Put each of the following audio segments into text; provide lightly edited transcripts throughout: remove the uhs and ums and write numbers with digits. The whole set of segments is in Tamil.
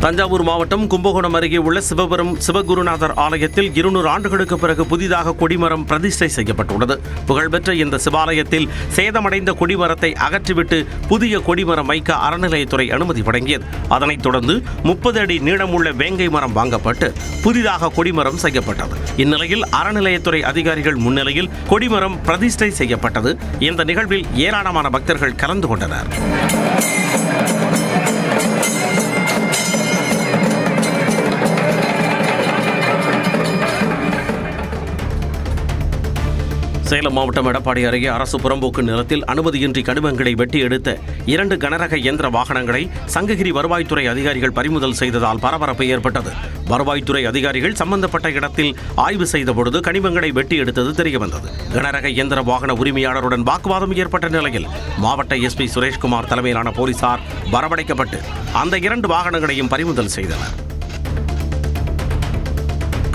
தஞ்சாவூர் மாவட்டம் கும்பகோணம் அருகே உள்ள சிவபுரம் சிவகுருநாதர் ஆலயத்தில் 200 ஆண்டுகளுக்கு பிறகு புதிதாக கொடிமரம் பிரதிஷ்டை செய்யப்பட்டுள்ளது. புகழ்பெற்ற இந்த சிவாலயத்தில் சேதமடைந்த கொடிமரத்தை அகற்றிவிட்டு புதிய கொடிமரம் வைக்க அறநிலையத்துறை அனுமதி வழங்கியது. அதனைத் தொடர்ந்து 30 அடி நீளமுள்ள வேங்கை மரம் வாங்கப்பட்டு புதிதாக கொடிமரம் செய்யப்பட்டது. இந்நிலையில் அறநிலையத்துறை அதிகாரிகள் முன்னிலையில் கொடிமரம் பிரதிஷ்டை செய்யப்பட்டது. இந்த நிகழ்வில் ஏராளமான பக்தர்கள் கலந்து கொண்டனர். சேலம் மாவட்டம் எடப்பாடி அருகே அரசு புறம்போக்கு நிலத்தில் அனுமதியின்றி கனிமங்களை வெட்டி எடுத்த 2 கனரக இயந்திர வாகனங்களை சங்ககிரி வருவாய்த்துறை அதிகாரிகள் பறிமுதல் செய்ததால் பரபரப்பு ஏற்பட்டது. வருவாய்த்துறை அதிகாரிகள் சம்பந்தப்பட்ட இடத்தில் ஆய்வு செய்தபொழுது கனிமங்களை வெட்டி எடுத்தது தெரியவந்தது. கனரக இயந்திர வாகன உரிமையாளருடன் வாக்குவாதம் ஏற்பட்ட நிலையில் மாவட்ட எஸ்பி சுரேஷ்குமார் தலைமையிலான போலீசார் வரவழைக்கப்பட்டு அந்த 2 வாகனங்களையும் பறிமுதல் செய்தனர்.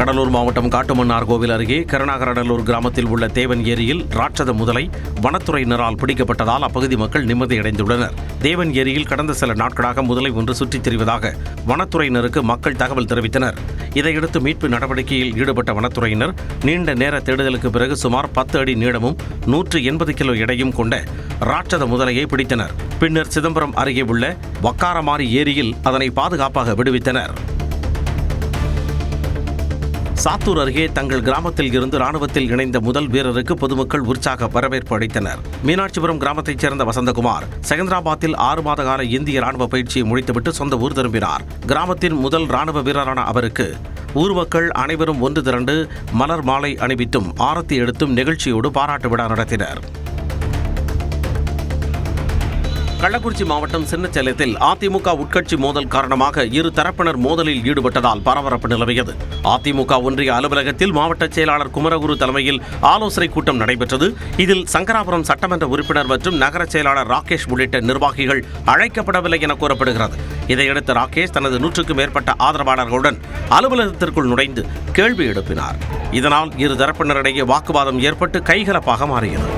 கடலூர் மாவட்டம் காட்டுமன்னார் கோவில் அருகே கருணாகரநல்லூர் கிராமத்தில் உள்ள தேவன் ஏரியில் ராட்சத முதலை வனத்துறையினரால் பிடிக்கப்பட்டதால் அப்பகுதி மக்கள் நிம்மதியடைந்துள்ளனர். தேவன் ஏரியில் கடந்த சில நாட்களாக முதலை ஒன்று சுற்றித் திரிவதாக வனத்துறையினருக்கு மக்கள் தகவல் தெரிவித்தனர். இதையடுத்து மீட்பு நடவடிக்கையில் ஈடுபட்ட வனத்துறையினர் நீண்ட நேர தேடுதலுக்கு பிறகு சுமார் 10 அடி நீளமும் 180 கிலோ எடையும் கொண்ட ராட்சத முதலையை பிடித்தனர். பின்னர் சிதம்பரம் அருகே உள்ள வக்காரமாரி ஏரியில் அதனை பாதுகாப்பாக விடுவித்தனர். சாத்தூர் அருகே தங்கள் கிராமத்தில் இருந்து ராணுவத்தில் இணைந்த முதல் வீரருக்கு பொதுமக்கள் உற்சாக வரவேற்பு அளித்தனர். மீனாட்சிபுரம் கிராமத்தைச் சேர்ந்த வசந்தகுமார் செகந்திராபாத்தில் 6 மாத கால இந்திய ராணுவ பயிற்சியை முடித்துவிட்டு சொந்த ஊர் திரும்பினார். கிராமத்தின் முதல் ராணுவ வீரரான அவருக்கு ஊர் மக்கள் அனைவரும் ஒன்று திரண்டு மலர் மாலை அணிவித்தும் ஆரத்தி எடுத்தும் நிகழ்ச்சியோடு பாராட்டு விழா நடத்தினர். கள்ளக்குறிச்சி மாவட்டம் சின்னச்சேலத்தில் அதிமுக உட்கட்சி மோதல் காரணமாக 2 தரப்பினர் மோதலில் ஈடுபட்டதால் பரபரப்பு நிலவியது. அதிமுக ஒன்றிய அலுவலகத்தில் மாவட்ட செயலாளர் குமரகுரு தலைமையில் ஆலோசனை கூட்டம் நடைபெற்றது. இதில் சங்கராபுரம் சட்டமன்ற உறுப்பினர் மற்றும் நகர செயலாளர் ராகேஷ் உள்ளிட்ட நிர்வாகிகள் அழைக்கப்படவில்லை என கூறப்படுகிறது. இதையடுத்து ராகேஷ் தனது 100க்கும் மேற்பட்ட ஆதரவாளர்களுடன் அலுவலகத்திற்குள் நுழைந்து கேள்வி எழுப்பினார். இதனால் 2 தரப்பினரிடையே வாக்குவாதம் ஏற்பட்டு கைகலப்பாக மாறியது.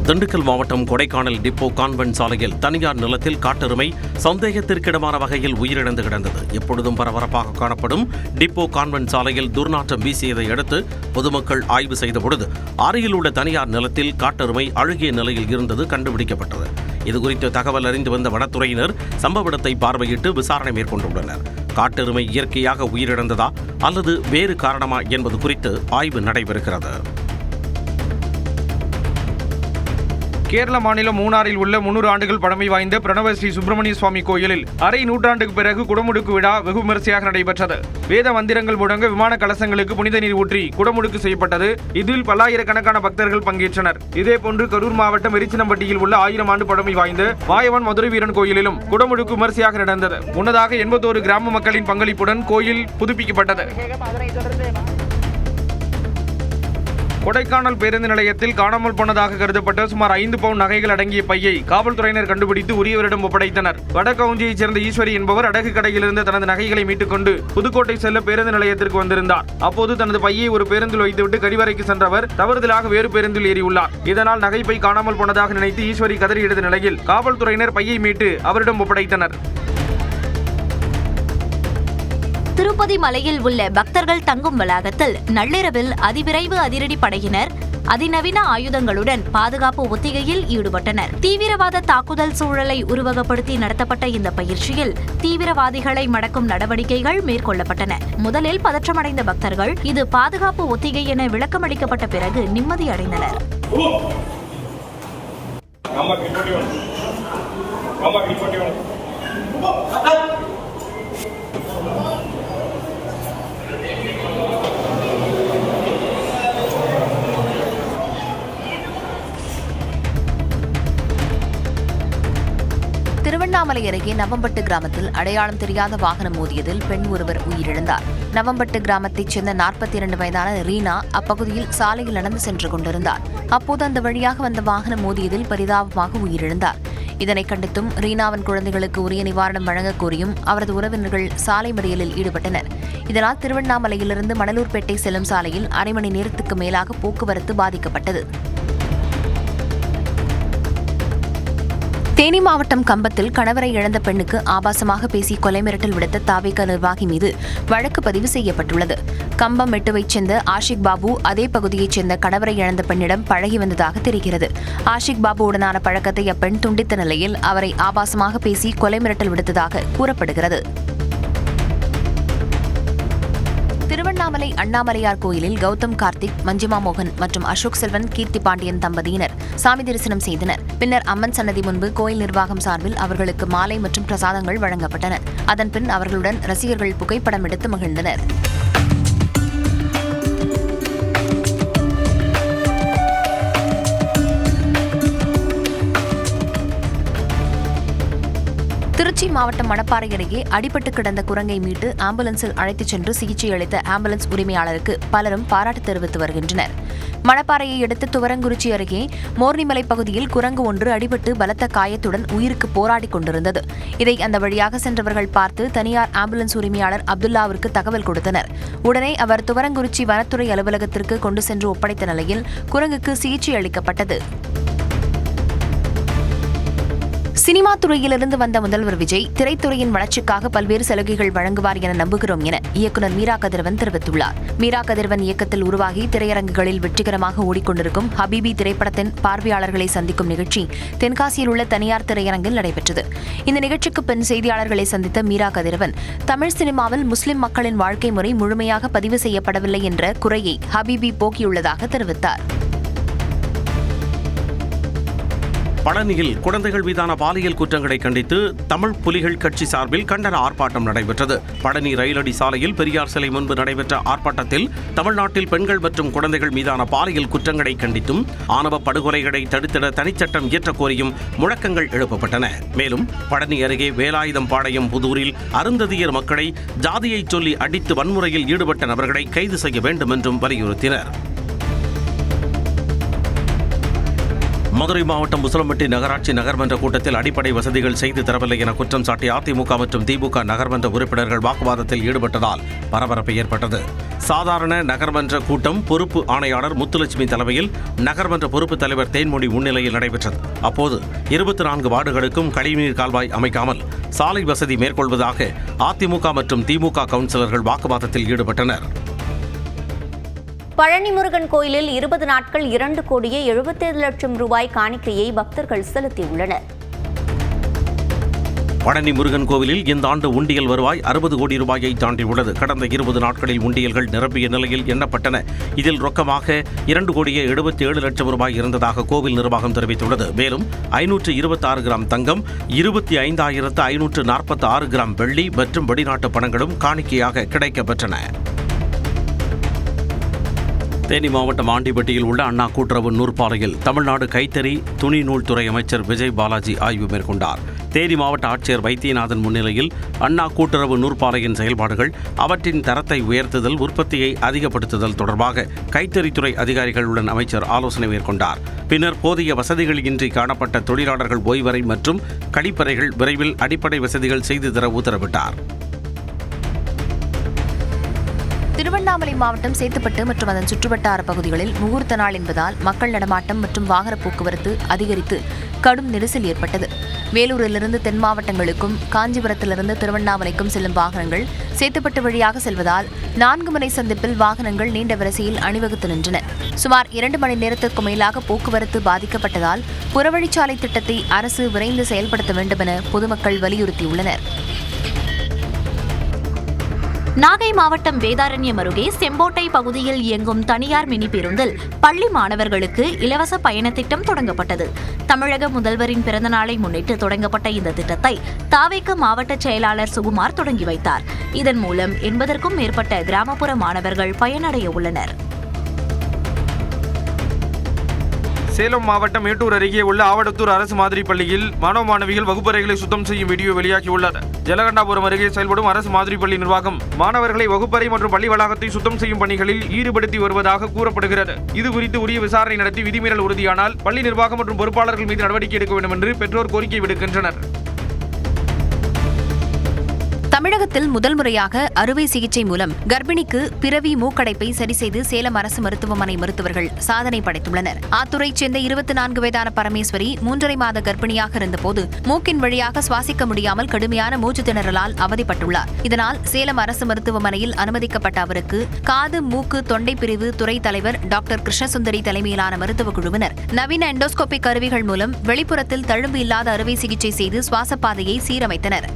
திண்டுக்கல் மாவட்டம் கொடைக்கானல் டிப்போ கான்வென்ட் சாலையில் தனியார் நிலத்தில் காட்டெருமை சந்தேகத்திற்கிடமான வகையில் உயிரிழந்து கிடந்தது. எப்பொழுதும் பரபரப்பாக காணப்படும் டிப்போ கான்வென்ட் சாலையில் துர்நாற்றம் வீசியதை அடுத்து பொதுமக்கள் ஆய்வு செய்தபொழுது அருகில் உள்ள தனியார் நிலத்தில் காட்டெருமை அழுகிய நிலையில் இருந்தது கண்டுபிடிக்கப்பட்டது. இதுகுறித்து தகவல் அறிந்து வந்த வனத்துறையினர் சம்பவ இடத்தை பார்வையிட்டு விசாரணை மேற்கொண்டுள்ளனர். காட்டெருமை இயற்கையாக உயிரிழந்ததா அல்லது வேறு காரணமா என்பது குறித்து ஆய்வு நடைபெறுகிறது. கேரள மாநிலம் மூணாறில் உள்ள 300 ஆண்டுகள் பழமை வாய்ந்த பிரணவ ஸ்ரீ சுப்பிரமணிய சுவாமி கோயிலில் அரை நூற்றாண்டுக்கு பிறகு குடமுடுக்கு விழா வெகு விமரிசையாக நடைபெற்றது. வேத மந்திரங்கள் முழங்க விமான கலசங்களுக்கு புனித நீர் ஊற்றி குடமுடுக்கு செய்யப்பட்டது. இதில் பல்லாயிரக்கணக்கான பக்தர்கள் பங்கேற்றனர். இதேபோன்று கரூர் மாவட்டம் எரிச்சினம்பட்டியில் உள்ள 1000 ஆண்டு பழமை வாய்ந்த மாயவன் மதுரை வீரன் கோயிலிலும் குடமுடுக்கு விமரிசையாக நடந்தது. முன்னதாக 81 கிராம மக்களின் பங்களிப்புடன் கோயில் புதுப்பிக்கப்பட்டது. கொடைக்கானல் பேருந்து நிலையத்தில் காணாமல் போனதாக கருதப்பட்ட சுமார் 5 பவுன் நகைகள் அடங்கிய பையை காவல்துறையினர் கண்டுபிடித்து உரியவரிடம் ஒப்படைத்தனர். வடகவுஞ்சியைச் சேர்ந்த ஈஸ்வரி என்பவர் அடகு கடையிலிருந்து தனது நகைகளை மீட்டுக் கொண்டு புதுக்கோட்டை செல்ல பேருந்து நிலையத்திற்கு வந்திருந்தார். அப்போது தனது பையை ஒரு பேருந்தில் வைத்துவிட்டு கழிவறைக்கு சென்றவர் தவறுதலாக வேறு பேருந்தில் ஏறியுள்ளார். இதனால் நகைப்பை காணாமல் போனதாக நினைத்து ஈஸ்வரி கதறி எடுத்த நிலையில் காவல்துறையினர் பையை மீட்டு அவரிடம் ஒப்படைத்தனர். திருப்பதி மலையில் உள்ள பக்தர்கள் தங்கும் வளாகத்தில் நள்ளிரவில் அதிவிரைவு அதிரடி படையினர் அதிநவீன ஆயுதங்களுடன் பாதுகாப்பு ஒத்திகையில் ஈடுபட்டனர். தீவிரவாத தாக்குதல் சூழலை உருவகப்படுத்தி நடத்தப்பட்ட இந்த பயிற்சியில் தீவிரவாதிகளை மடக்கும் நடவடிக்கைகள் மேற்கொள்ளப்பட்டன. முதலில் பதற்றமடைந்த பக்தர்கள் இது பாதுகாப்பு ஒத்திகை என விளக்கமளிக்கப்பட்ட பிறகு நிம்மதியடைந்தனர். திருவண்ணாமலை அருகே நவம்பட்டு கிராமத்தில் அடையாளம் தெரியாத வாகனம் மோதியதில் பெண் ஒருவர் உயிரிழந்தார். நவம்பட்டு கிராமத்தைச் சேர்ந்த 42 வயதான ரீனா அப்பகுதியில் சாலையில் நடந்து சென்று கொண்டிருந்தார். அப்போது அந்த வழியாக வந்த வாகனம் மோதியதில் பரிதாபமாக உயிரிழந்தார். இதனை கண்டித்தும் ரீனாவின் குழந்தைகளுக்கு உரிய நிவாரணம் வழங்கக் கோரியும் அவரது உறவினர்கள் சாலை மறியலில் ஈடுபட்டனர். இதனால் திருவண்ணாமலையிலிருந்து மணலூர்பேட்டை செல்லும் சாலையில் அரை மணி நேரத்துக்கு மேலாக போக்குவரத்து பாதிக்கப்பட்டது. தேனி மாவட்டம் கம்பத்தில் கணவரை இழந்த பெண்ணுக்கு ஆபாசமாக பேசி கொலை மிரட்டல் விடுத்த தாவேக நிர்வாகி மீது வழக்கு பதிவு செய்யப்பட்டுள்ளது. கம்பம் மெட்டுவைச் சேர்ந்த ஆஷிக் பாபு அதே பகுதியைச் சேர்ந்த கணவரை இழந்த பெண்ணிடம் பழகி வந்ததாக தெரிகிறது. ஆஷிக் பாபுவுடனான பழக்கத்தை அப்பெண் துண்டித்த நிலையில் அவரை ஆபாசமாக பேசி கொலை மிரட்டல் விடுத்ததாக கூறப்படுகிறது. திருவண்ணாமலை அண்ணாமலையார் கோயிலில் கௌதம் கார்த்திக், மஞ்சிமா மோகன் மற்றும் அசோக் செல்வன், கீர்த்தி பாண்டியன் தம்பதியினர் சாமி தரிசனம் செய்தனர். பின்னர் அம்மன் சன்னதி முன்பு கோயில் நிர்வாகம் சார்பில் அவர்களுக்கு மாலை மற்றும் பிரசாதங்கள் வழங்கப்பட்டன. அதன்பின் அவர்களுடன் ரசிகர்கள் புகைப்படம் எடுத்து மகிழ்ந்தனர். திருச்சி மாவட்டம் மணப்பாறை அருகே அடிபட்டு கிடந்த குரங்கை மீட்டு ஆம்புலன்ஸில் அழைத்துச் சென்று சிகிச்சை அளித்த ஆம்புலன்ஸ் உரிமையாளருக்கு பலரும் பாராட்டு தெரிவித்து வருகின்றனர். மணப்பாறையை அடுத்த துவரங்குறிச்சி அருகே மோர்னிமலை பகுதியில் குரங்கு ஒன்று அடிபட்டு பலத்த காயத்துடன் உயிருக்கு போராடி கொண்டிருந்தது. இதை அந்த வழியாக சென்றவர்கள் பார்த்து தனியார் ஆம்புலன்ஸ் உரிமையாளர் அப்துல்லாவிற்கு தகவல் கொடுத்தனர். உடனே அவர் துவரங்குறிச்சி வனத்துறை அலுவலகத்திற்கு கொண்டு சென்று ஒப்படைத்த நிலையில் குரங்குக்கு சிகிச்சை அளிக்கப்பட்டது. சினிமா துறையிலிருந்து வந்த முதல்வர் விஜய் திரைத்துறையின் வளர்ச்சிக்காக பல்வேறு சலுகைகள் வழங்குவார் என நம்புகிறோம் என இயக்குநர் மீரா கதிரவன் தெரிவித்துள்ளார். மீரா கதிரவன் இயக்கத்தில் உருவாகி திரையரங்குகளில் வெற்றிகரமாக ஓடிக்கொண்டிருக்கும் ஹபீபி திரைப்படத்தின் பார்வையாளர்களை சந்திக்கும் நிகழ்ச்சி தென்காசியில் உள்ள தனியார் திரையரங்கில் நடைபெற்றது. இந்த நிகழ்ச்சிக்கு பின் செய்தியாளர்களை சந்தித்த மீரா கதிரவன் தமிழ் சினிமாவில் முஸ்லிம் மக்களின் வாழ்க்கை முறை முழுமையாக பதிவு செய்யப்படவில்லை என்ற குறையை ஹபீபி போக்கியுள்ளதாக தெரிவித்தார். பழனியில் குழந்தைகள் மீதான பாலியல் குற்றங்களை கண்டித்து தமிழ் புலிகள் கட்சி சார்பில் கண்டன ஆர்ப்பாட்டம் நடைபெற்றது. பழனி ரயிலடி சாலையில் பெரியார் சிலை முன்பு நடைபெற்ற ஆர்ப்பாட்டத்தில் தமிழ்நாட்டில் பெண்கள் மற்றும் குழந்தைகள் மீதான பாலியல் குற்றங்களை கண்டித்தும் ஆணவ படுகொலைகளை தடுத்திட தனிச்சட்டம் இயற்றக் கோரியும் முழக்கங்கள் எழுப்பப்பட்டன. மேலும் பழனி அருகே வேலாயுதம் பாளையம் புதூரில் அருந்ததியர் மக்களை ஜாதியைச் சொல்லி அடித்து வன்முறையில் ஈடுபட்ட நபர்களை கைது செய்ய வேண்டும் என்றும் வலியுறுத்தினர். மதுரை மாவட்டம் உசிலம்பட்டி நகராட்சி நகர்மன்ற கூட்டத்தில் அடிப்படை வசதிகள் செய்து தரவில்லை என குற்றம் சாட்டி அதிமுக மற்றும் திமுக நகர்மன்ற உறுப்பினர்கள் வாக்குவாதத்தில் ஈடுபட்டதால் பரபரப்பு ஏற்பட்டது. சாதாரண நகர்மன்ற கூட்டம் பொறுப்பு ஆணையாளர் முத்துலட்சுமி தலைமையில் நகர்மன்ற பொறுப்பு தலைவர் தேன்மொழி முன்னிலையில் நடைபெற்றது. அப்போது 24 வார்டுகளுக்கும் கழிவுநீர் கால்வாய் அமைக்காமல் சாலை வசதி மேற்கொள்வதாக அதிமுக மற்றும் திமுக கவுன்சிலர்கள் வாக்குவாதத்தில் ஈடுபட்டனர். பழனி முருகன் கோயிலில் 20 நாட்கள் 2 கோடியே 77 லட்சம் ரூபாய் காணிக்கையை பக்தர்கள் செலுத்தியுள்ளனர். பழனி முருகன் கோவிலில் இந்த ஆண்டு உண்டியல் வருவாய் 60 கோடி ரூபாயை தாண்டியுள்ளது. கடந்த 20 நாட்களில் உண்டியல்கள் நிரம்பிய நிலையில் எண்ணப்பட்டன. இதில் ரொக்கமாக 2 கோடியே 77 லட்சம் ரூபாய் இருந்ததாக கோவில் நிர்வாகம் தெரிவித்துள்ளது. மேலும் 526 கிராம் தங்கம், 25,546 கிராம் வெள்ளி மற்றும் வெளிநாட்டு பணங்களும் காணிக்கையாக கிடைக்கப்பெற்றன. தேனி மாவட்டம் ஆண்டிப்பட்டியில் உள்ள அண்ணா கூட்டுறவு நூற்பாலையில் தமிழ்நாடு கைத்தறி துணி நூல்துறை அமைச்சர் விஜய் பாலாஜி ஆய்வு மேற்கொண்டார். தேனி மாவட்ட ஆட்சியர் வைத்தியநாதன் முன்னிலையில் அண்ணா கூட்டுறவு நூற்பாலையின் செயல்பாடுகள், அவற்றின் தரத்தை உயர்த்துதல், உற்பத்தியை அதிகப்படுத்துதல் தொடர்பாக கைத்தறித்துறை அதிகாரிகளுடன் அமைச்சர் ஆலோசனை மேற்கொண்டார். பின்னர் போதிய வசதிகள் இன்றி காணப்பட்ட தொழிலாளர்கள் ஓய்வறை மற்றும் கழிப்பறைகள் விரைவில் அடிப்படை வசதிகள் செய்து தர உத்தரவிட்டார். திருவண்ணாமலை மாவட்டம் சேத்துப்பட்டு மற்றும் அதன் சுற்றுவட்டார பகுதிகளில் முகூர்த்த நாள் என்பதால் மக்கள் நடமாட்டம் மற்றும் வாகன போக்குவரத்து அதிகரித்து கடும் நெரிசல் ஏற்பட்டது. வேலூரிலிருந்து தென் மாவட்டங்களுக்கும் காஞ்சிபுரத்திலிருந்து திருவண்ணாமலைக்கும் செல்லும் வாகனங்கள் சேத்துப்பட்டு வழியாக செல்வதால் 4 முனை சந்திப்பில் வாகனங்கள் நீண்ட வரிசையில் அணிவகுத்து நின்றன. சுமார் 2 மணி நேரத்திற்கு மேலாக போக்குவரத்து பாதிக்கப்பட்டதால் புறவழிச்சாலை திட்டத்தை அரசு விரைந்து செயல்படுத்த வேண்டும் என பொதுமக்கள் வலியுறுத்தியுள்ளனர். நாகை மாவட்டம் வேதாரண்யம் அருகே செம்போட்டை பகுதியில் இயங்கும் தனியார் மினி பேருந்தில் பள்ளி மாணவர்களுக்கு இலவச பயண திட்டம் தொடங்கப்பட்டது. தமிழக முதல்வரின் பிறந்தநாளை முன்னிட்டு தொடங்கப்பட்ட இந்த திட்டத்தை தாவேக மாவட்ட செயலாளர் சுகுமார் தொடங்கி வைத்தார். இதன் மூலம் 80க்கும் மேற்பட்ட கிராமப்புற மாணவர்கள் பயனடைய உள்ளனர். சேலம் மாவட்டம் மேட்டூர் அருகே உள்ள ஆவடத்தூர் அரசு மாதிரி பள்ளியில் மாணவ மாணவிகள் வகுப்பறைகளை சுத்தம் செய்யும் வீடியோ வெளியாகியுள்ளது. ஜலகண்டாபுரம் அருகே செயல்படும் அரசு மாதிரி பள்ளி நிர்வாகம் மாணவர்களை வகுப்பறை மற்றும் பள்ளி வளாகத்தை சுத்தம் செய்யும் பணிகளில் ஈடுபடுத்தி வருவதாக கூறப்படுகிறது. இதுகுறித்து உரிய விசாரணை நடத்தி விதிமீறல் உறுதியானால் பள்ளி நிர்வாகம் மற்றும் பொறுப்பாளர்கள் மீது நடவடிக்கை எடுக்க வேண்டும் என்று பெற்றோர் கோரிக்கை விடுக்கின்றனர். தமிழகத்தில் முதல் முறையாக அறுவை சிகிச்சை மூலம் கர்ப்பிணிக்கு பிறவி மூக்கடைப்பை சரி செய்து சேலம் அரசு மருத்துவமனை மருத்துவர்கள் சாதனை படைத்துள்ளனர். ஆத்தூரைச் சேர்ந்த 24 வயதான பரமேஸ்வரி 3.5 மாத கர்ப்பிணியாக இருந்தபோது மூக்கின் வழியாக சுவாசிக்க முடியாமல் கடுமையான மூச்சு திணறலால் அவதிப்பட்டுள்ளார். இதனால் சேலம் அரசு மருத்துவமனையில் அனுமதிக்கப்பட்ட அவருக்கு காது மூக்கு தொண்டை பிரிவு துறை தலைவர் டாக்டர் கிருஷ்ணசுந்தரி தலைமையிலான மருத்துவ குழுவினர் நவீன எண்டோஸ்கோபி கருவிகள் மூலம் வெளிப்புறத்தில் தழும்பு இல்லாத அறுவை சிகிச்சை செய்து சுவாசப்பாதையை சீரமைத்தனர்.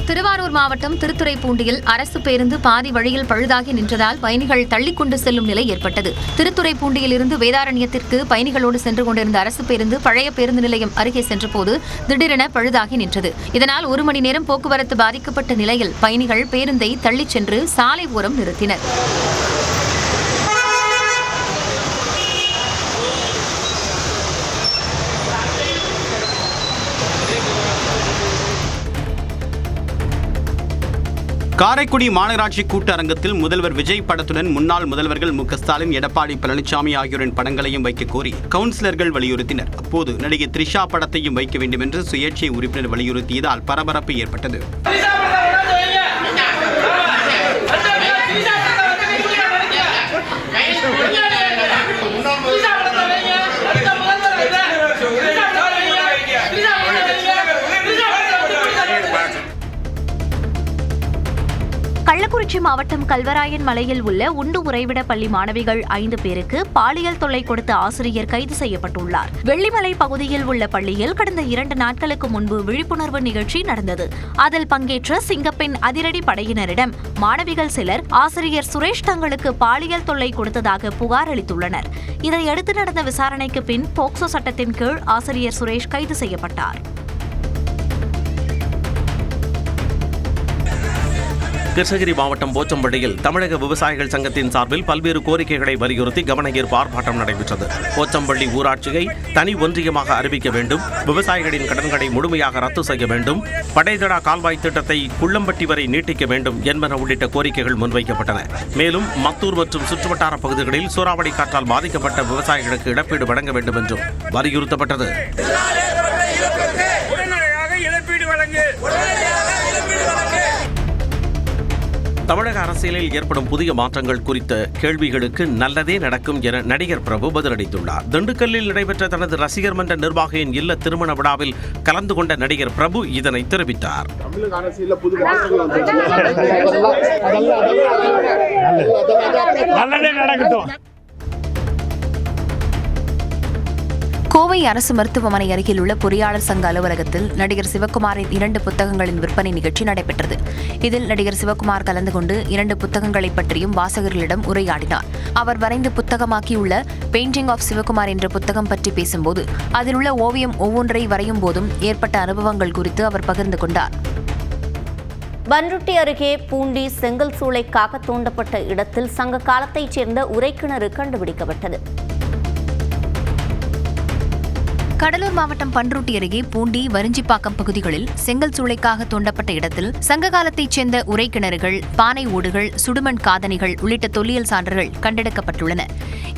திருவாரூர் மாவட்டம் திருத்துறைப்பூண்டியில் அரசு பேருந்து பாதி வழியில் பழுதாகி நின்றதால் பயணிகள் தள்ளிக்கொண்டு செல்லும் நிலை ஏற்பட்டது. திருத்துறைப்பூண்டியில் இருந்து வேதாரண்யத்திற்கு பயணிகளோடு சென்று கொண்டிருந்த அரசு பேருந்து பழைய பேருந்து நிலையம் அருகே சென்றபோது திடீரென பழுதாகி நின்றது. இதனால் 1 மணி நேரம் போக்குவரத்து பாதிக்கப்பட்ட நிலையில் பயணிகள் பேருந்தை தள்ளிச் சென்று சாலை ஓரம் நிறுத்தினர். காரைக்குடி மாநகராட்சி கூட்டரங்கத்தில் முதல்வர் விஜய் படத்துடன் முன்னாள் முதல்வர்கள் மு க ஸ்டாலின், எடப்பாடி பழனிசாமி ஆகியோரின் படங்களையும் வைக்க கோரி கவுன்சிலர்கள் வலியுறுத்தினர். அப்போது நடிகை த்ரிஷா படத்தையும் வைக்க வேண்டும் என்று சுயேட்சை உறுப்பினர் வலியுறுத்தியதால் பரபரப்பு ஏற்பட்டது. கள்ளக்குறிச்சி மாவட்டம் கல்வராயன் மலையில் உள்ள உண்டு உறைவிட பள்ளி மாணவிகள் 5 பேருக்கு பாலியல் தொல்லை கொடுத்த ஆசிரியர் கைது செய்யப்பட்டுள்ளார். வெள்ளிமலை பகுதியில் உள்ள பள்ளியில் கடந்த 2 நாட்களுக்கு முன்பு விழிப்புணர்வு நிகழ்ச்சி நடந்தது. அதில் பங்கேற்ற சிங்கப்பெண் அதிரடி படையினரிடம் மாணவிகள் சிலர் ஆசிரியர் சுரேஷ் தங்களுக்கு பாலியல் தொல்லை கொடுத்ததாக புகார் அளித்துள்ளனர். இதையடுத்து நடந்த விசாரணைக்கு பின் போக்சோ சட்டத்தின் கீழ் ஆசிரியர் சுரேஷ் கைது செய்யப்பட்டார். கிருஷ்ணகிரி மாவட்டம் போச்சம்பள்ளியில் தமிழக விவசாயிகள் சங்கத்தின் சார்பில் பல்வேறு கோரிக்கைகளை வலியுறுத்தி கவனஈர்ப்பு ஆர்ப்பாட்டம் நடைபெற்றது. போச்சம்பள்ளி ஊராட்சியை தனி ஒன்றியமாக அறிவிக்க வேண்டும், விவசாயிகளின் கடன்களை முழுமையாக ரத்து செய்ய வேண்டும், படைதடா கால்வாய் திட்டத்தை குள்ளம்பட்டி வரை நீட்டிக்க வேண்டும் என்பன உள்ளிட்ட கோரிக்கைகள் முன்வைக்கப்பட்டன. மேலும் மத்தூர் மற்றும் சுற்றுவட்டார பகுதிகளில் சூறாவளி காற்றால் பாதிக்கப்பட்ட விவசாயிகளுக்கு இழப்பீடு வழங்க வேண்டும் என்றும் வலியுறுத்தப்பட்டது. தமிழக அரசியலில் ஏற்படும் புதிய மாற்றங்கள் குறித்த கேள்விகளுக்கு நல்லதே நடக்கும் என நடிகர் பிரபு பதிலளித்துள்ளார். திண்டுக்கல்லில் நடைபெற்ற தனது ரசிகர் மன்ற நிர்வாகியின் இல்ல திருமண விழாவில் கலந்து கொண்ட நடிகர் பிரபு இதனை தெரிவித்தார். கோவை அரசு மருத்துவமனை அருகில் உள்ள பொறியாளர் சங்க அலுவலகத்தில் நடிகர் சிவகுமாரின் 2 புத்தகங்களின் விற்பனை நிகழ்ச்சி நடைபெற்றது. இதில் நடிகர் சிவகுமார் கலந்து கொண்டு 2 புத்தகங்களை பற்றியும் வாசகர்களிடம் உரையாடினார். அவர் வரைந்து புத்தகமாக்கியுள்ள பெயிண்டிங் ஆஃப் சிவகுமார் என்ற புத்தகம் பற்றி பேசும்போது அதில் உள்ள ஓவியம் ஒவ்வொன்றை வரையும் போதும் ஏற்பட்ட அனுபவங்கள் குறித்து அவர் பகிர்ந்து கொண்டார். பன்ருட்டி அருகே பூண்டி செங்கல் சூளைக்காக தோண்டப்பட்ட இடத்தில் சங்க காலத்தைச் சேர்ந்த உரைக்கிணறு கண்டுபிடிக்கப்பட்டது. கடலூர் மாவட்டம் பன்ருட்டி அருகே பூண்டி வரிஞ்சிப்பாக்கம் பகுதிகளில் செங்கல் சூளைக்காக தோண்டப்பட்ட இடத்தில் சங்க காலத்தைச் சேர்ந்த உரைக்கிணறுகள், பானை ஓடுகள், சுடுமண் காதணிகள் உள்ளிட்ட தொல்லியல் சான்றுகள் கண்டெடுக்கப்பட்டுள்ளன.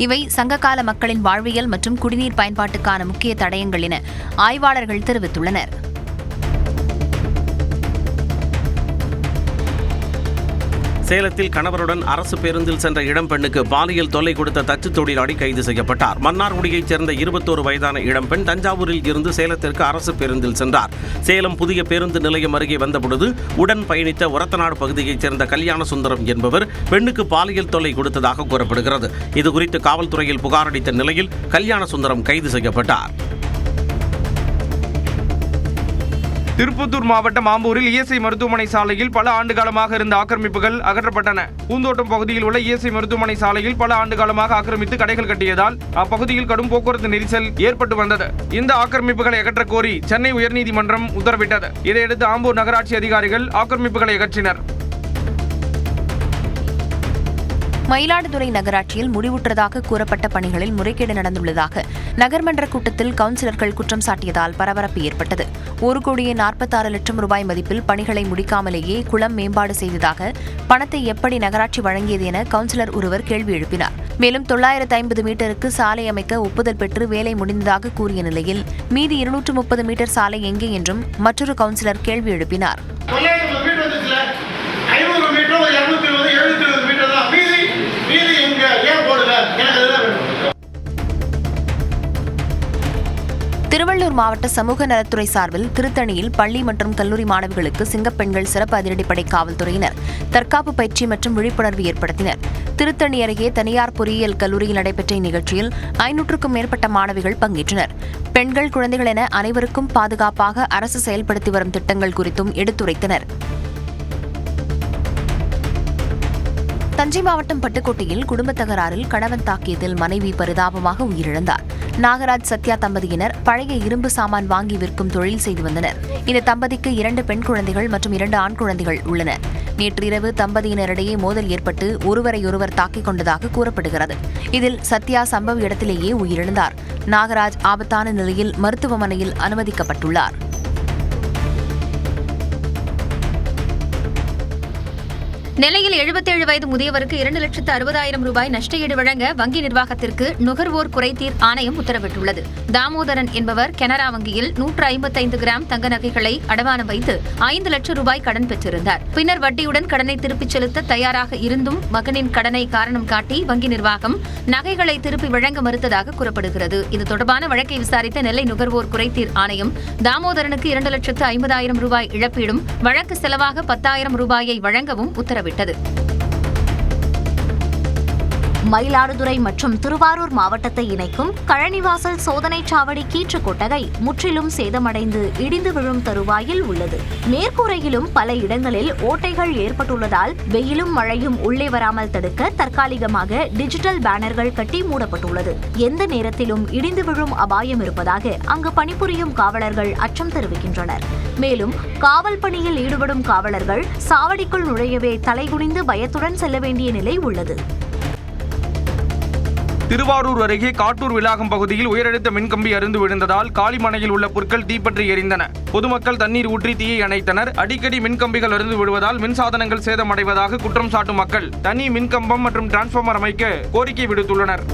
இவை சங்ககால மக்களின் வாழ்வியல் மற்றும் குடிநீர் பயன்பாட்டுக்கான முக்கிய தடயங்கள் என ஆய்வாளர்கள் தெரிவித்துள்ளனர். சேலத்தில் கணவருடன் அரசு பேருந்தில் சென்ற இளம்பெண்ணுக்கு பாலியல் தொல்லை கொடுத்த தச்சு தொழிலாளி கைது செய்யப்பட்டார். மன்னார்குடியைச் சேர்ந்த 21 வயதான இளம்பெண் தஞ்சாவூரில் இருந்து சேலத்திற்கு அரசு பேருந்தில் சென்றார். சேலம் புதிய பேருந்து நிலையம் அருகே வந்தபொழுது உடன் பயணித்த ஒரத்தநாடு பகுதியைச் சேர்ந்த கல்யாண சுந்தரம் என்பவர் பெண்ணுக்கு பாலியல் தொல்லை கொடுத்ததாக கூறப்படுகிறது. இதுகுறித்து காவல்துறையில் புகார் அளித்த நிலையில் கல்யாண சுந்தரம் கைது செய்யப்பட்டார். திருப்பத்தூர் மாவட்டம் ஆம்பூரில் இஎஸ்ஐ மருத்துவமனை சாலையில் பல ஆண்டு காலமாக இருந்த ஆக்கிரமிப்புகள் அகற்றப்பட்டன. பூந்தோட்டம் பகுதியில் உள்ள இஎஸ்ஐ மருத்துவமனை சாலையில் பல ஆண்டு காலமாக ஆக்கிரமித்து கடைகள் கட்டியதால் அப்பகுதியில் கடும் போக்குவரத்து நெரிசல் ஏற்பட்டு வந்தது. இந்த ஆக்கிரமிப்புகளை அகற்ற கோரி சென்னை உயர்நீதிமன்றம் உத்தரவிட்டது. இதையடுத்து ஆம்பூர் நகராட்சி அதிகாரிகள் ஆக்கிரமிப்புகளை அகற்றினர். மயிலாடுதுறை நகராட்சியில் முடிவுற்றதாக கூறப்பட்ட பணிகளில் முறைகேடு நடந்துள்ளதாக நகர்மன்ற கூட்டத்தில் கவுன்சிலர்கள் குற்றம் சாட்டியதால் பரபரப்பு ஏற்பட்டது. 1,46,00,000 ரூபாய் மதிப்பில் பணிகளை முடிக்காமலேயே குளம் மேம்பாடு செய்ததாக பணத்தை எப்படி நகராட்சி வழங்கியது என கவுன்சிலர் ஒருவர் கேள்வி எழுப்பினார். மேலும் 950 மீட்டருக்கு சாலை அமைக்க ஒப்புதல் பெற்று வேலை முடிந்ததாக கூறிய நிலையில் மீதி 230 மீட்டர் சாலை எங்கே என்றும் மற்றொரு கவுன்சிலர் கேள்வி எழுப்பினார். திருவள்ளூர் மாவட்ட சமூக நலத்துறை சார்பில் திருத்தணியில் பள்ளி மற்றும் கல்லூரி மாணவிகளுக்கு சிங்கப்பெண்கள் சிறப்பு அதிரடிப்படை காவல்துறையினர் தற்காப்பு பயிற்சி மற்றும் விழிப்புணர்வு ஏற்படுத்தினர். திருத்தணி அருகே தனியார் பொறியியல் கல்லூரியில் நடைபெற்ற இந்நிகழ்ச்சியில் 500க்கும் மேற்பட்ட மாணவிகள் பங்கேற்றனர். பெண்கள், குழந்தைகள் என அனைவருக்கும் பாதுகாப்பாக அரசு செயல்படுத்தி வரும் திட்டங்கள் குறித்தும் எடுத்துரைத்தனர். தஞ்சை மாவட்டம் பட்டுக்கோட்டையில் குடும்ப தகராறில் கணவன் தாக்கியதில் மனைவி பரிதாபமாக உயிரிழந்தார். நாகராஜ், சத்யா தம்பதியினர் பழைய இரும்பு சாமான் வாங்கி விற்கும் தொழில் செய்து வந்தனர். இந்த தம்பதிக்கு 2 பெண் குழந்தைகள் மற்றும் 2 ஆண் குழந்தைகள் உள்ளனர். நேற்று இரவு தம்பதியினரிடையே மோதல் ஏற்பட்டு ஒருவரையொருவர் தாக்கிக் கொண்டதாக கூறப்படுகிறது. இதில் சத்யா சம்பவ இடத்திலேயே உயிரிழந்தார். நாகராஜ் ஆபத்தான நிலையில் மருத்துவமனையில் அனுமதிக்கப்பட்டுள்ளார். நெல்லையில் 77 வயது முதியவருக்கு 2,60,000 ரூபாய் நஷ்டஈடு வழங்க வங்கி நிர்வாகத்திற்கு நுகர்வோர் குறைதீர் ஆணையம் உத்தரவிட்டுள்ளது. தாமோதரன் என்பவர் கனரா வங்கியில் 155 கிராம் தங்க நகைகளை அடமானம் வைத்து 5 லட்சம் ரூபாய் கடன் பெற்றிருந்தார். பின்னர் வட்டியுடன் கடனை திருப்பிச் செலுத்த தயாராக இருந்தும் மகனின் கடனை காரணம் காட்டி வங்கி நிர்வாகம் நகைகளை திருப்பி வழங்க மறுத்ததாக கூறப்படுகிறது. இது தொடர்பான வழக்கை விசாரித்த நெல்லை நுகர்வோர் குறைதீர் ஆணையம் தாமோதரனுக்கு 2,50,000 ரூபாய் இழப்பீடும் வழக்கு செலவாக 10,000 ரூபாயை வழங்கவும் உத்தரவிட்டது. மயிலாடுதுறை மற்றும் திருவாரூர் மாவட்டத்தை இணைக்கும் கழனிவாசல் சோதனைச் சாவடி கீற்று கொட்டகை முற்றிலும் சேதமடைந்து இடிந்து விழும் தருவாயில் உள்ளது. மேற்கூரையிலும் பல இடங்களில் ஓட்டைகள் ஏற்பட்டுள்ளதால் வெயிலும் மழையும் உள்ளே வராமல் தடுக்க தற்காலிகமாக டிஜிட்டல் பேனர்கள் கட்டி மூடப்பட்டுள்ளது. எந்த நேரத்திலும் இடிந்து விழும் அபாயம் இருப்பதாக அங்கு பணிபுரியும் காவலர்கள் அச்சம் தெரிவிக்கின்றனர். மேலும் காவல் பணியில் ஈடுபடும் காவலர்கள் சாவடிக்குள் நுழையவே தலைகுனிந்து பயத்துடன் செல்ல வேண்டிய நிலை உள்ளது. திருவாரூர் அருகே காட்டூர் விளாகம் பகுதியில் உயரழுத்த மின்கம்பி அருந்து விழுந்ததால் காலிமனையில் உள்ள புற்கள் தீப்பற்றி எரிந்தன. பொதுமக்கள் தண்ணீர் ஊற்றி தீயை அணைத்தனர். அடிக்கடி மின்கம்பிகள் அருந்து விடுவதால் மின்சாதனங்கள் சேதமடைவதாக குற்றம் சாட்டும் மக்கள் தனி மின்கம்பம் மற்றும் டிரான்ஸ்பார்மர் அமைக்க கோரிக்கை விடுத்துள்ளனர்.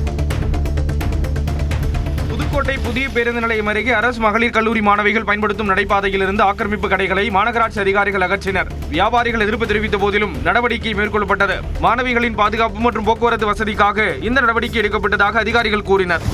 புதுக்கோட்டை புதிய பேருந்து நிலையம் அருகே அரசு மகளிர் கல்லூரி மாணவிகள் பயன்படுத்தும் நடைபாதையிலிருந்து ஆக்கிரமிப்பு கடைகளை மாநகராட்சி அதிகாரிகள் அகற்றினர். வியாபாரிகள் எதிர்ப்பு தெரிவித்த போதிலும் நடவடிக்கை மேற்கொள்ளப்பட்டது. மாணவிகளின் பாதுகாப்பு மற்றும் போக்குவரத்து வசதிக்காக இந்த நடவடிக்கை எடுக்கப்பட்டதாக அதிகாரிகள் கூறினர்.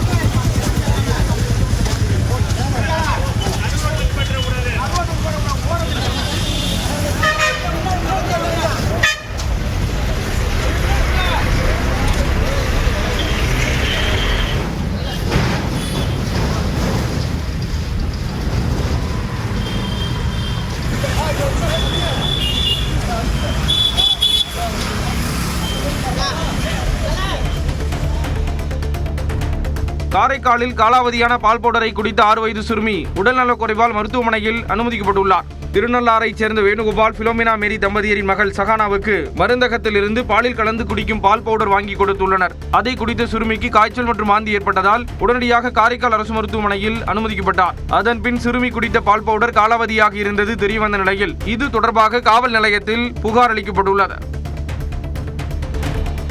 காரைக்காலில் காலாவதியான பால் பவுடரை குடித்த 6 வயது சிறுமி உடல்நலக் குறைவால் மருத்துவமனையில் அனுமதிக்கப்பட்டுள்ளார். திருநள்ளாரைச் சேர்ந்த வேணுகோபால், பிலோமினா மேரி தம்பதியரின் மகள் சகானாவுக்கு மருந்தகத்தில் இருந்து பாலில் கலந்து குடிக்கும் பால் பவுடர் வாங்கி கொடுத்துள்ளனர். அதை குடித்த சிறுமிக்கு காய்ச்சல் மற்றும் வாந்தி ஏற்பட்டதால் உடனடியாக காரைக்கால் அரசு மருத்துவமனையில் அனுமதிக்கப்பட்டார். அதன் பின் சிறுமி குடித்த பால் பவுடர் காலாவதியாக இருந்தது தெரியவந்த நிலையில் இது தொடர்பாக காவல் நிலையத்தில் புகார் அளிக்கப்பட்டுள்ளது.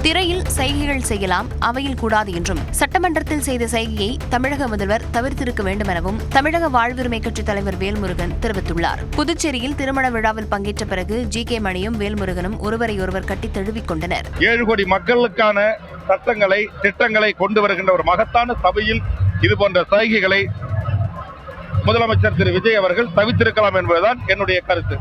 திரையில் சைகைகள் செய்யலாம், அவையில் கூடாது என்றும் சட்டமன்றத்தில் செய்த சைகையை தமிழக முதல்வர் தவிர்த்திருக்க வேண்டும் எனவும் தமிழக வாழ்வுரிமை கட்சித் தலைவர் வேல்முருகன் தெரிவித்துள்ளார். புதுச்சேரியில் திருமண விழாவில் பங்கேற்ற பிறகு ஜி.கே. மணியும் வேல்முருகனும் ஒருவரையொருவர் கட்டி தழுவிக் கொண்டனர். 7 கோடி மக்களுக்கான சட்டங்களை, திட்டங்களை கொண்டு வருகின்ற ஒரு மகத்தான சபையில் இதுபோன்ற சைகைகளை முதலமைச்சர் திரு விஜய் அவர்கள் தவிர்த்திருக்கலாம் என்பதுதான் என்னுடைய கருத்து.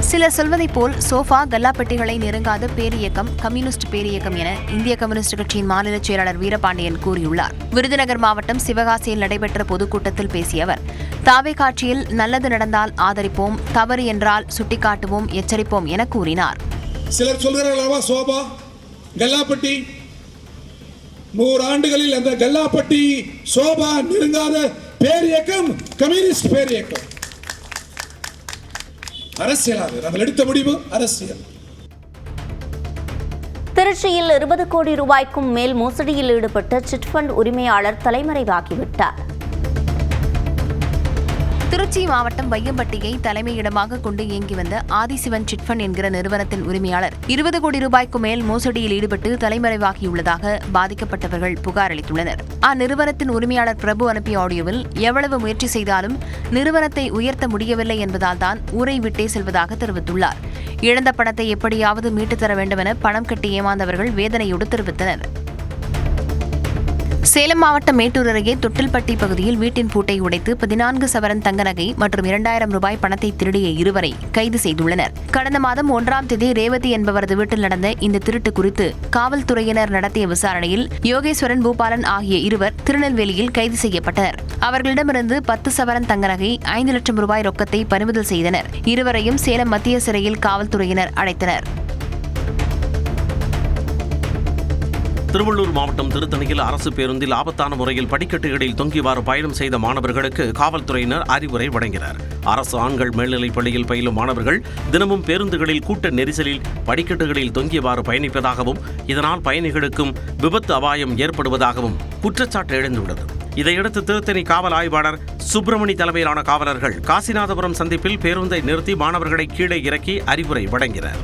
சிலர் சொல்வதைப் போல் சோஃபா, கல்லாப்பெட்டிகளை நெருங்காத பேரியக்கம் கம்யூனிஸ்ட் பேரியக்கம் என இந்திய கம்யூனிஸ்ட் கட்சியின் மாநில செயலாளர் வீரபாண்டியன் கூறியுள்ளார். விருதுநகர் மாவட்டம் சிவகாசியில் நடைபெற்ற பொதுக்கூட்டத்தில் பேசிய அவர், தாவே காட்சியில் நல்லது நடந்தால் ஆதரிப்போம், தவறு என்றால் சுட்டிக்காட்டுவோம், எச்சரிப்போம் என கூறினார். சிலர் சொல்கிறார்களா சோபா, கல்லாப்பட்டி, 100 ஆண்டுகளில் அந்த கல்லாப்பட்டி, சோபா நெருங்காத பேரியக்கம் கம்யூனிஸ்ட் பேரியக்கம். அரசியலாக நாங்கள் எடுத்த முடிவு அரசியல். திருச்சியில் 20 கோடி ரூபாய்க்கும் மேல் மோசடியில் ஈடுபட்ட சிட்ஃபண்ட் உரிமையாளர் தலைமறைவாகிவிட்டார். திருச்சி மாவட்டம் வையம்பட்டியை தலைமையிடமாக கொண்டு இயங்கி வந்த ஆதிசிவன் சிட்ஃபண்ட் என்கிற நிறுவனத்தின் உரிமையாளர் 20 கோடி ரூபாய்க்கு மேல் மோசடியில் ஈடுபட்டு தலைமறைவாகியுள்ளதாக பாதிக்கப்பட்டவர்கள் புகார் அளித்துள்ளனர். அந்நிறுவனத்தின் உரிமையாளர் பிரபு அனுப்பிய ஆடியோவில் எவ்வளவு முயற்சி செய்தாலும் நிறுவனத்தை உயர்த்த முடியவில்லை என்பதால் தான் ஊரை விட்டே செல்வதாக தெரிவித்துள்ளார். இழந்த பணத்தை எப்படியாவது மீட்டுத் தர வேண்டும் என பணம் கட்டி ஏமாந்தவர்கள் வேதனையோடு தெரிவித்தனர். சேலம் மாவட்டம் மேட்டூர் அருகே தொட்டில்பட்டி பகுதியில் வீட்டின் பூட்டை உடைத்து 14 சவரன் தங்க நகை மற்றும் 2000 ரூபாய் பணத்தை திருடிய இருவரை கைது செய்துள்ளனர். கடந்த மாதம் 1ஆம் தேதி ரேவதி என்பவரது வீட்டில் நடந்த இந்த திருட்டு குறித்து காவல்துறையினர் நடத்திய விசாரணையில் யோகேஸ்வரன், பூபாலன் ஆகிய இருவர் திருநெல்வேலியில் கைது செய்யப்பட்டனர். அவர்களிடமிருந்து 10 சவரன் தங்க நகை, 5 லட்சம் ரூபாய் ரொக்கத்தை பறிமுதல் செய்தனர். இருவரையும் சேலம் மத்திய சிறையில் காவல்துறையினர் அடைத்தனர். திருவள்ளூர் மாவட்டம் திருத்தணியில் அரசு பேருந்தில் ஆபத்தான முறையில் படிக்கட்டுகளில் தொங்கியவாறு பயணம் செய்த மாணவர்களுக்கு காவல்துறையினர் அறிவுரை வழங்கினர். அரசு ஆண்கள் மேல்நிலைப் பள்ளியில் பயிலும் மாணவர்கள் தினமும் பேருந்துகளில் கூட்ட நெரிசலில் படிக்கட்டுகளில் தொங்கியவாறு பயணிப்பதாகவும் இதனால் பயணிகளுக்கும் விபத்து அபாயம் ஏற்படுவதாகவும் குற்றச்சாட்டு எழுந்துள்ளது. இதையடுத்து திருத்தணி காவல் ஆய்வாளர் சுப்பிரமணி தலைமையிலான காவலர்கள் காசிநாதபுரம் சந்திப்பில் பேருந்தை நிறுத்தி மாணவர்களை கீழே இறக்கி அறிவுரை வழங்கினர்.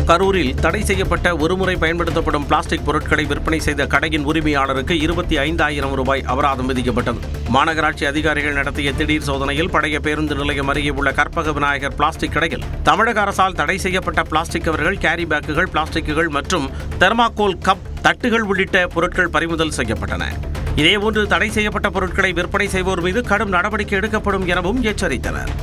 கரூரில் தடை செய்யப்பட்ட ஒருமுறை பயன்படுத்தப்படும் பிளாஸ்டிக் பொருட்களை விற்பனை செய்த கடையின் உரிமையாளருக்கு 25,000 ரூபாய் அபராதம் விதிக்கப்பட்டது. மாநகராட்சி அதிகாரிகள் நடத்திய திடீர் சோதனையில் பழைய பேருந்து நிலையம் அருகே உள்ள கற்பக விநாயகர் பிளாஸ்டிக் கடையில் தமிழக அரசால் தடை செய்யப்பட்ட பிளாஸ்டிக் கவர்கள், கேரி பேக்குகள், பிளாஸ்டிக்குகள் மற்றும் தெர்மாக்கோல் கப், தட்டுகள் உள்ளிட்ட பொருட்கள் பறிமுதல் செய்யப்பட்டன. இதேபோன்று தடை செய்யப்பட்ட பொருட்களை விற்பனை செய்வோர் மீது கடும் நடவடிக்கை எடுக்கப்படும் எனவும் எச்சரித்தனர்.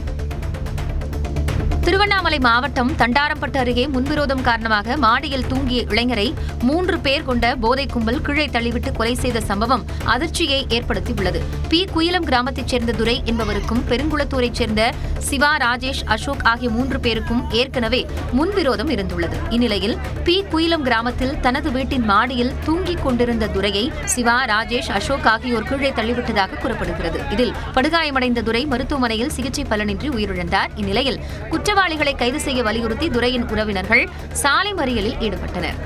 திருவண்ணாமலை மாவட்டம் தண்டாரம்பட்டு அருகே முன்விரோதம் காரணமாக மாடியில் தூங்கிய இளைஞரை 3 பேர் கொண்ட போதைக் கும்பல் கீழே தள்ளிவிட்டு கொலை செய்த சம்பவம் அதிர்ச்சியை ஏற்படுத்தியுள்ளது. பி. குயிலம் கிராமத்தைச் சேர்ந்த துரை என்பவருக்கும் பெருங்குளத்தூரைச் சேர்ந்த சிவா, ராஜேஷ், அசோக் ஆகிய 3 பேருக்கும் ஏற்கனவே முன்விரோதம் இருந்துள்ளது. இந்நிலையில் பி. குயிலம் கிராமத்தில் தனது வீட்டின் மாடியில் தூங்கிக் கொண்டிருந்த துரையை சிவா, ராஜேஷ், அசோக் ஆகியோர் கீழே தள்ளிவிட்டதாக கூறப்படுகிறது. இதில் படுகாயமடைந்த துரை மருத்துவமனையில் சிகிச்சை பலனின்றி உயிரிழந்தார். இந்நிலையில் குற்றவாளிகளை கைது செய்ய வலியுறுத்தி துரையின் உறவினர்கள் சாலை மறியலில் ஈடுபட்டனர்.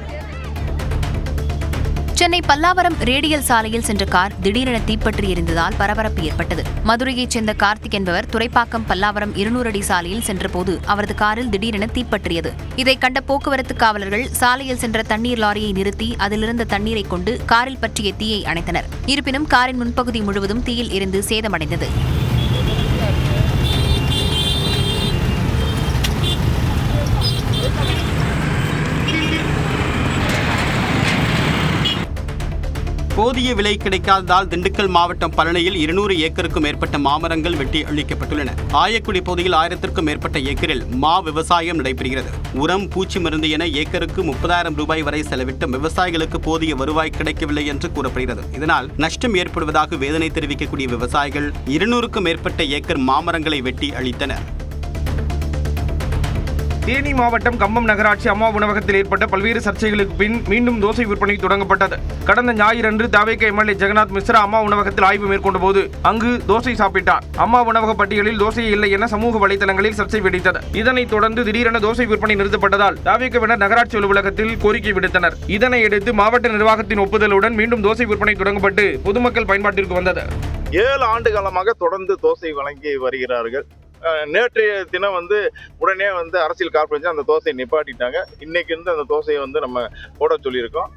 சென்னை பல்லாவரம் ரேடியல் சாலையில் சென்ற கார் திடீரென தீப்பற்றி எரிந்ததால் பரபரப்பு ஏற்பட்டது. மதுரையைச் சேர்ந்த கார்த்திக் என்பவர் துரைப்பாக்கம் பல்லாவரம் 200 அடி சாலையில் சென்றபோது அவரது காரில் திடீரென தீப்பற்றியது. இதை கண்ட போக்குவரத்து காவலர்கள் சாலையில் சென்ற தண்ணீர் லாரியை நிறுத்தி அதிலிருந்த தண்ணீரை கொண்டு காரில் பற்றிய தீயை அணைத்தனர். இருப்பினும் காரின் முன்பகுதி முழுவதும் தீயில் எரிந்து சேதமடைந்தது. போதிய விலை கிடைக்காததால் திண்டுக்கல் மாவட்டம் பழனியில் 200 ஏக்கருக்கும் மேற்பட்ட மாமரங்கள் வெட்டி அழிக்கப்பட்டுள்ளன. ஆயக்குடி பகுதியில் 1000க்கும் மேற்பட்ட ஏக்கரில் மா விவசாயம் நடைபெறுகிறது. உரம், பூச்சி மருந்து என ஏக்கருக்கு 30,000 ரூபாய் வரை செலவிட்டும் விவசாயிகளுக்கு போதிய வருவாய் கிடைக்கவில்லை என்று கூறப்படுகிறது. இதனால் நஷ்டம் ஏற்படுவதாக வேதனை தெரிவிக்கக்கூடிய விவசாயிகள் 200க்கும் மேற்பட்ட ஏக்கர் மாமரங்களை வெட்டி அழித்தனர். தேனி மாவட்டம் கம்பம் நகராட்சி அம்மா உணவகத்தில் ஏற்பட்ட பல்வேறு சர்ச்சைகளுக்கு பின் மீண்டும் தோசை விற்பனை தொடங்கப்பட்டது. கடந்த ஞாயிறன்று தவேக எம்எல்ஏ ஜெகநாத் மிஸ்ரா அம்மா உணவகத்தில் ஆய்வு மேற்கொண்ட போது அங்கு தோசை சாப்பிட்டார். அம்மா உணவக பட்டியலில் தோசை இல்லை என சமூக வலைதளங்களில் சர்ச்சை வெடித்தது. இதனைத் தொடர்ந்து திடீரென தோசை விற்பனை நிறுத்தப்பட்டதால் தவேகவினர் நகராட்சி அலுவலகத்தில் கோரிக்கை விடுத்தனர். இதனையடுத்து மாவட்ட நிர்வாகத்தின் ஒப்புதலுடன் மீண்டும் தோசை விற்பனை தொடங்கப்பட்டு பொதுமக்கள் பயன்பாட்டிற்கு வந்தது. 7 ஆண்டு காலமாக தொடர்ந்து தோசை வழங்கி வருகிறார்கள். நேற்றைய தினம் உடனே அரசியல் கார்பரேஷன் அந்த தோசையை நிப்பாட்டிட்டாங்க. இன்னைக்கு அந்த தோசையை நம்ம போட சொல்லியிருக்கோம்.